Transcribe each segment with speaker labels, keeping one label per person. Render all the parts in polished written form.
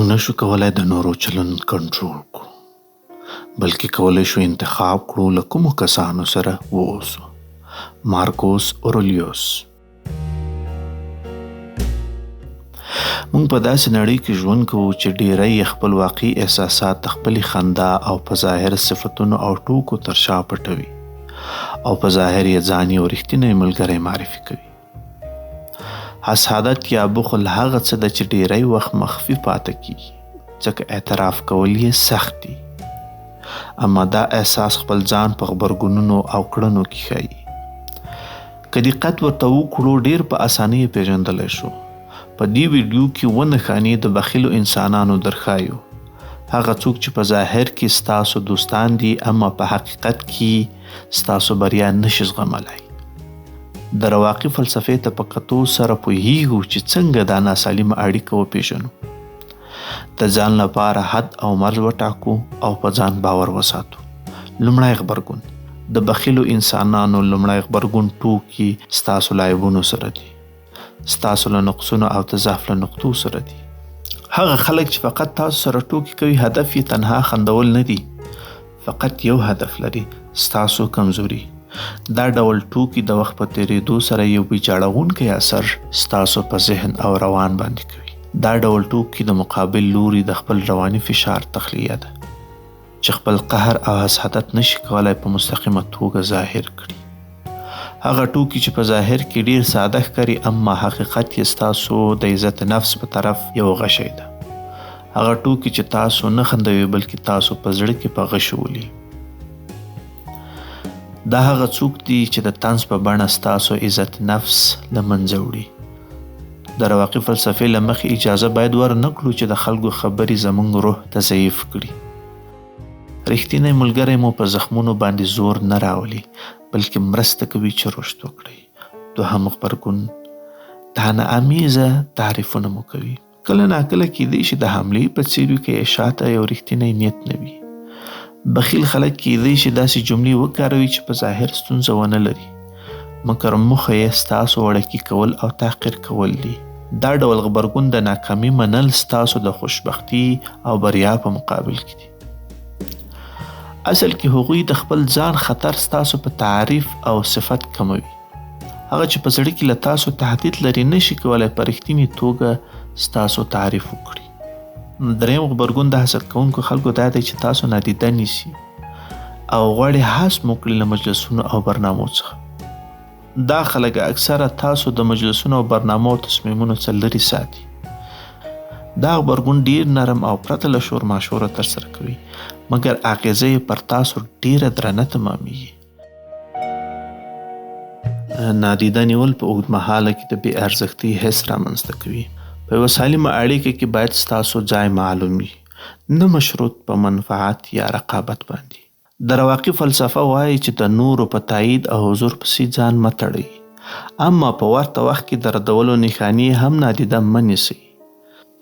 Speaker 1: موږ نشو کولای د نورو چلند کنټرول کړو، بلکې کولی شو انتخاب کړو له کومو کسانو سره واوسو. مارکوس اورلیوس. موږ په داسې نړۍ کې ژوند کوو چې ډیری خپل واقعي احساسات د خپلې خندا او په ظاهر صفتونو او ټوکو تر شا پټوي او په ظاهر یې ځان یو رښتینی ملګری معرفي کوي. حسادت یا بخل هغه څه ده چې ډیری وخت مخفي پاتې کیږي ځکه اعتراف کول یې سخت دي، اما دا احساس خپل ځان په غبرګونونو او کړنو کې ښیي. که دقت ورته وکړو ډیر په اسانۍ یې پیژندلی شو. په دې ویډیو کې ونښانې د بخیلو انسانانو درښایو، هغه څوک چې په ظاهر کې ستاسو دوستان دي اما په حقیقت کې ستاسو بریا نشي زغملی. د رواقي فلسفې ته په کتو سره پوهیږو چې څنګه دا ناسالمه اړیکه وپیژنو. د ځان لپاره حد او مرز وټاکو او په ځان باور وساتو. لومړی غبرګون. د بخیلو انسانانو لومړی غبرګون ټوکې ستاسو له عیبونو سره دي، ستاسو له نقصونو او د ضعف له نقطو سره دي. هغه خلک چې فقط تاسو سره ټوکې کوي هدف یې تنها خندول نه دي، فقط یو هدف لري: ستاسو کمزوري. دا ډول ټوکې د وخت په تیریدو سره یو ویجاړونکی اثر ستاسو په ذهن او روان باندې کوي. دا ډول ټوکې د مقابل لوري د خپل رواني فشار تخلیه ده چې خپل قهر او حسادت نشي کولای په مستقیمه توګه ظاهر کړي. هغه ټوکې چې په ظاهر کې ډیر ساده ښکاري اما حقیقت یې ستاسو د عزت نفس په طرف یو غشی ده. هغه ټوکې چې تاسو نه خندوي بلکې تاسو په زړه کې په غشو ولي. دا هغه څوک دي چې د طنز په بڼه ستاسو عزت نفس له منځه وړي. د رواقي فلسفې له مخې اجازه باید ورنکړو چې د خلکو خبرې زموږ روح ته ضعیف کړي. رښتینی ملګری مو په زخمونو باندې زور نه راولي بلکې مرسته کوي چې رشد وکړئ. دوهم غبرګون. تهانه امیزه تعریفونه مو کوي. کله ناکله کیدای شي د حملې په څیرو کې اشاعته یو رښتینی نیت نه وي. بخیل خلک کیدای شي داسې جملې وکاروي چې په ظاهر ستونزه ونه لري، مګر موخه یې ستاسو وړکي کول او تحقیر کول دي. دا ډول غبرګون د ناکامي منل ستاسو د خوشبختي او بریا په مقابل کې دي. اصل کې هغوی د خپل ځان خطر ستاسو په تعریف او صفت کموي. هغه چې په زړه کې له تاسو تهدید لري نشي کولای په رښتینې توګه ستاسو تعریف وکړي. دریم غبرګون د حسد کوونکو خلکو دا دی چې تاسو نادیده نیسي او غواړي حذف مو کړي له مجلسونو او برنامو څخه. دا خلک اکثره تاسو د مجلسونو او برنامو او تصمیمونو څخه لرې ساتي. دا غبرګون ډیر نرم او پرته له شور ماشوره ترسره کوي، مګر اغیزه یې پر تاسو ډیره درنه تمامیږي. نادیده نیول په اوږدمهاله کې د بې ارزښتۍ حس رامنځته کوي. په یوه سالمه اړیکه کې باید ستاسو ځای معلوم وي، نه مشروط په منفعت یا رقابت باندې. د رواقي فلسفه وایي چې د نورو په تایید او حضور پسې ځان مه تړئ، اما په ورته وخت کې د ردولو نښانې هم نادیده مه نیسئ.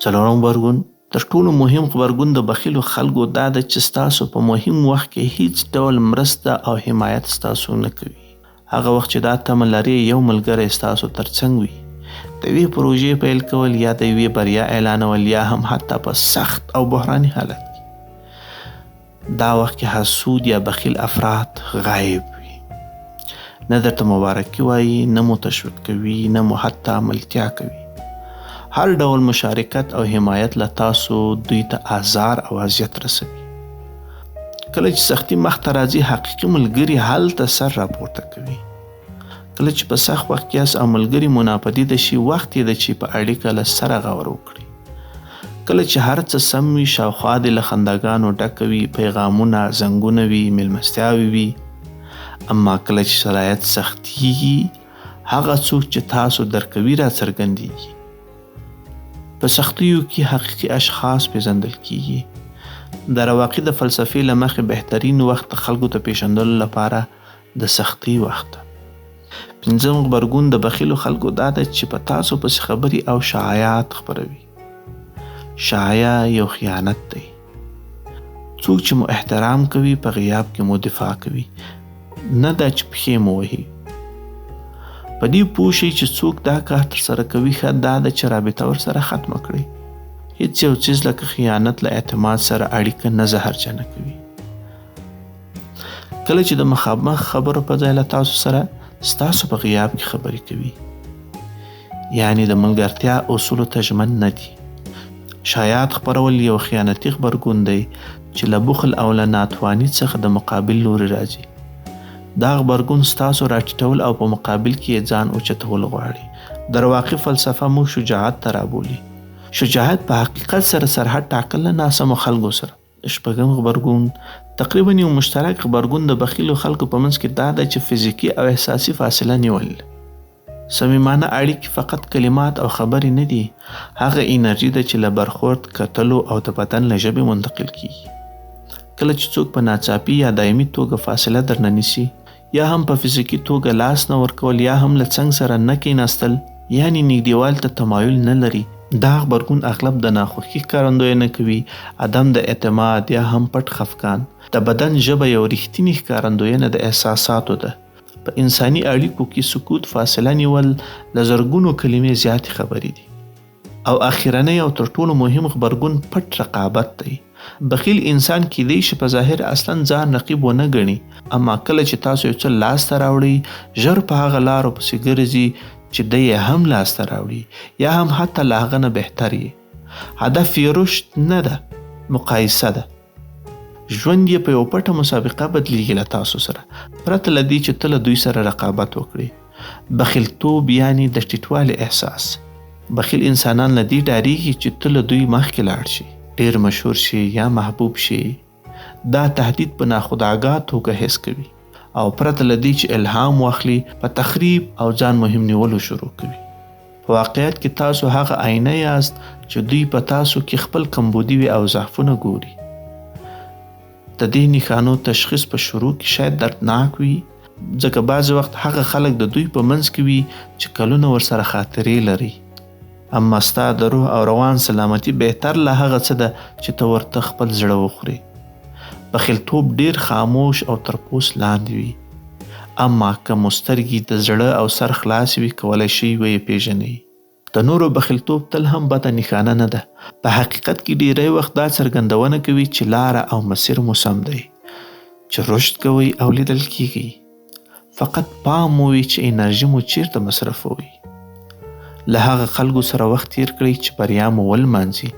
Speaker 1: څلورم غبرګون. تر ټولو مهم غبرګون د بخیلو خلکو دا ده چې ستاسو په مهم وخت کې هیڅ ډول مرسته او حمایت ستاسو نه کوي. هغه وخت چې دا تمه لرئ یو ملګری ستاسو ترڅنګ وي، د یوې پروژې پیل کول یا د یوې بریا اعلانول یا هم حتی په سخت او بحراني حالت کې. دا وخت کې حسود یا بخیل افراد غایب وي، نه درته مبارکي وایي، نه مو تشویق کوي، نه مو حتی ملتیا کوي. هر ډول مشارکت او حمایت له تاسو دوی ته آزار او اذیت رسوي. کله چې سختي مخته راځي حقیقي ملګري هلته سر راپورته کوي. کله چې په سخت وخت کې یاست او ملګري مو ناپدیده شي وخت یې ده چې په اړیکه له سره غور وکړئ. کله چې هر څه سم وي شاوخوا دې له خنداګانو ډکه وي، پیغامونه، زنګونه وي، میلمستیاوې وي، اما کله چې شرایط سختیږي هغه څوک چې تاسو درکوي راڅرګندېږي. په سختیو کې حقیقي اشخاص پیژندل کیږي. د رواقي د فلسفې له مخې بهترین وخت د خلکو ته پیژندلو لپاره د سختي وخت. پنځم غبرګون د بخیلو خلکو دا ده چې په تاسو پسې خبرې او شایعات خپروي. شایعه یو خیانت دی. څوک چې مو احترام کوي په غیاب کې مو دفاع کوي، نه دا چې پښې مو وهي. په دې پوه شئ چې څوک دا کار ترسره کوي ښه دا ده چې رابطه ورسره ختمه کړئ. هیڅ یو څیز لکه خیانت له اعتماد سره اړیکه نه زهرجنه کوي. کله چې د مخامخ خبرو په ځای له تاسو سره ستاسو په غیاب کې خبرې کوي، یعنی د ملګرتیا اصولو ته ژمن نه دي. شایعات خپرول یو خیانتي غبرګون دی چې له بخل او له ناتواني څخه د مقابل لوري راځي. دا غبرګون ستاسو راټیټول او په مقابل کې یې ځان اوچتول غواړي. درواقع فلسفه موږ شجاعت ته رابولي. شجاعت په حقیقت سره سرحد ټاکل نه ناسمو خلکو سره. شپږم غبرګون تقریبا یو مشترک غبرګون د بخیلو خلکو په منځ کې دا ده چې فزیکي او احساسي فاصله نیول. صمیمانه اړیکې فقط کلمات او خبرې نه دي، هغه انرژي ده چې له برخورد، کتلو او د بدن له ژبې منتقل کیږي. کله چې څوک په ناڅاپي یا دایمي توګه فاصله درنه نیسي، یا هم په فزیکي توګه لاس نه ورکول یا هم له څنګ سره نه کېناستل، یعنی نږدېوالي ته تمایل نه لري، دا غبرګون اغلب د ناخوښي ښکارندویي کوي، عدم د اعتماد یا هم پټ خفګان. د بدن ژبه یو رښتینې ښکارندویي د احساساتو ده. په انساني اړیکو کې سکوت، فاصله نیول، له زرګونو کلمې زیاتې خبرې دي. او اخرنی او تر ټولو مهم غبرګون پټ رقابت دی. بخیل انسان کیدای شي په ظاهر اصلا ځان رقیب ونه ګڼي، اما کله چې تاسو یو څه لاس ته راوړئ، ژر په هغه لارو پسې ګرځي چې دی یې هم لاس ته راوړي، یا هم حتی له هغه نه بهتر یې. هدف یې رشد نه ده، مقایسه ده. ژوند یې په یو پټه مسابقه بدلیږي له تاسو سره، پرته له دې چې ته له دوی سره رقابت وکړي. بخیلتوب یعنی د ټیټوالي احساس. بخیل انسانان له دې ډاریږي چې ته له دوی مخکې لاړ شي، ډیر مشهور شي یا محبوب شي. دا تهدید په ناخودآګاه توګه حس کوي او پرته له دې چې الهام واخلي، په تخریب او ځان مهم نیولو شروع کوي. په واقعیت کې تاسو هغه آینه یاست چې دوی په تاسو کې خپل کمبودي وي او ضعفونه ګوري. د دې نښانو تشخیص په شروع کې شاید دردناک وي، ځکه بعض وخت هغه خلک د دوی په منځ کې وي چې کلونه ورسره خاطرې لري، اما ستا د روح او روان سلامتي بهتر له هغه څه ده چې ته ورته خپل زړه وخوري. بخیلتوب ډیر خاموش او تر پوست لاندې وي، اما که مو سترګې د زړه او سر خلاص وي، کولی شئ ویې پیژنئ. د نورو بخیلتوب تل هم بده نښانه نه ده. په حقیقت کې ډیری وخت دا څرګندونه کوي چې لاره او مسیر مو سم دی، چې رشد کوئ او لیدل کیږئ. فقط پام مو وي چې انرژي مو چیرته مصرفوئ. له هغه خلکو سره وخت تیر کړئ چې بریا مو ولمانځي،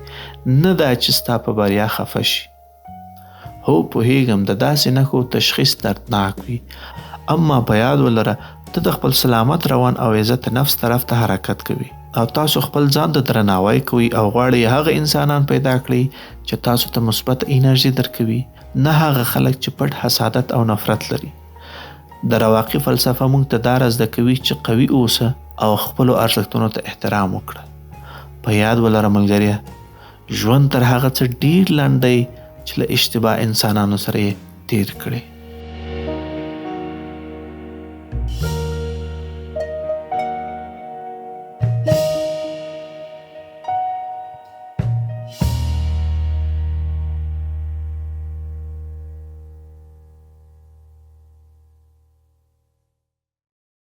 Speaker 1: نه دا چې ستا په بریا خفه شي. هو پوهیږم د داسې نښو تشخیص دردناک وي، اما په یاد ولره ته د خپل سلامت روان او عزت نفس طرف ته حرکت کوي، او تاسو خپل ځان ته درناوی کوئ او غواړئ هغه انسانان پیدا کړئ چې تاسو ته مثبت انرژي درکوي، نه هغه خلک چې پټ حسادت او نفرت لري. د رواقي فلسفه موږ ته دا زده کوي چې قوي اوسه او خپلو ارزښتونو ته احترام وکړه. په یاد ولره ملګریه، ژوند تر هغه څه ډیر لنډ دی چې له اشتباه انسانانو سره یې تیر کړي.